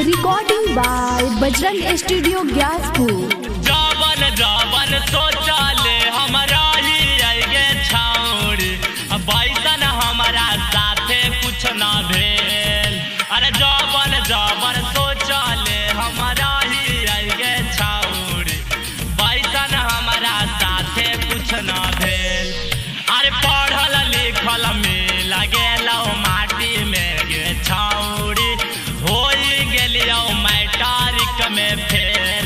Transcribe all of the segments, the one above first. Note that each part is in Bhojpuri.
Recording by Bajrang studio Gyaspur. जवन जवन सोचले हमरा ही आगे छाउरी बैसन हमारा साथे कुछ ना भेल। अरे जवन जवन सोचले हमरा ही आगे छाउरी बैसन हमारा साथे कुछ ना भेल। अरे पढ़ल लिखल में लगेलो माटी में गे छाउरी होई गेलियो मैट्रिक में फेल।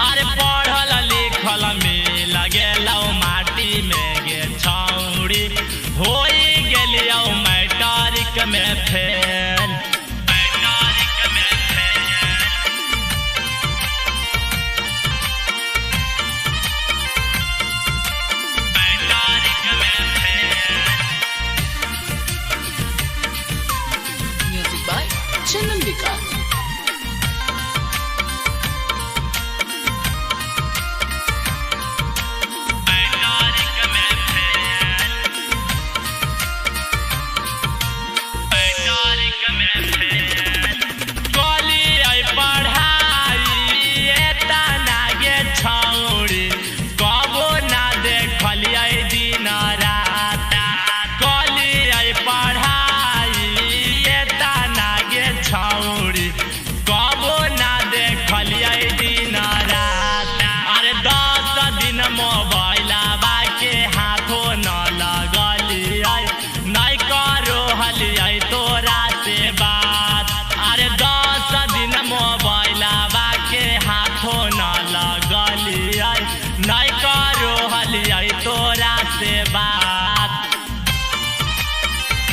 अरे पढ़ल लिखल में लगेलो माटी में गे छाउरी होई गेलियो मैट्रिक में फेल। मैट्रिक में फेल। मैट्रिक में fail. Music by Chandan Vikas. Mobile के हाथों न लगलिए नहीं करो हलिए तोरा से बात। अरे 10 दिन मोबाइल के हाथों न लगलिए नहीं करो हलिए तोरा से बात।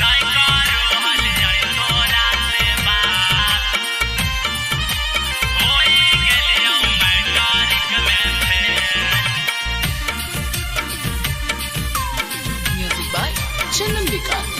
नहीं करो हलिए तोरा से बात। होई गेलियो मैट्रिक में फेल। म्यूजिक बाय चंदन विकास।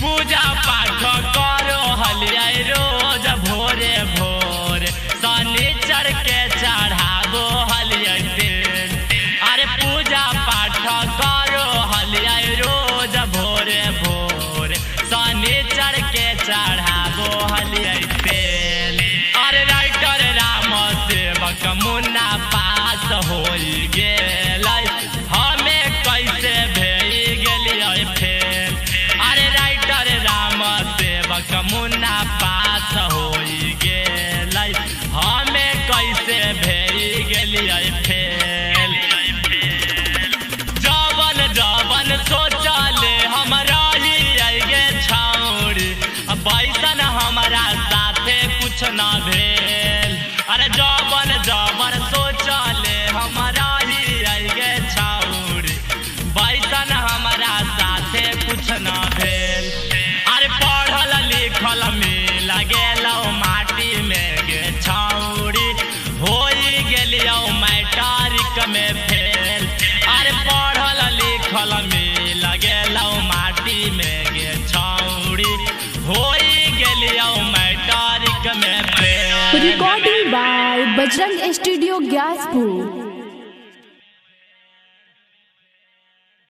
पूजा पाठ करो हलिए रोज भोरे भोर शनिचर के चढ़ाबो हलिए तेल। अरे पूजा पाठ करो हलिए रोज भोरे भोर शनिचर के चढ़ाबो हलिए तेल। अरे राइटर राम सेवक मुन्ना पास हो गेल हमें कैसे भेज गेलिए फेल। अरे राइटर राम सेवक मुन्ना पास हो गेल हमें कैसे भेज गेलिए फेल। जवन जवन सोचले हमरा ही आगे छाउरी बैसन हमारा साथे कुछ ना भेल। अरे जवन जवन सोचले हमरा ही आगे छाउरी बैसन हमारा साथे कुछ ना भेल। अरे पढ़ल लिखल में लगेलो माटी में गे छाउरी होई गेलियो मैट्रिक में फेल। अरे पढ़ल लिखल में लगेलो माटी में गे छाउरी होई गेलियो मैट्रिक में fail. Recording by Bajrang studio Gyaspur.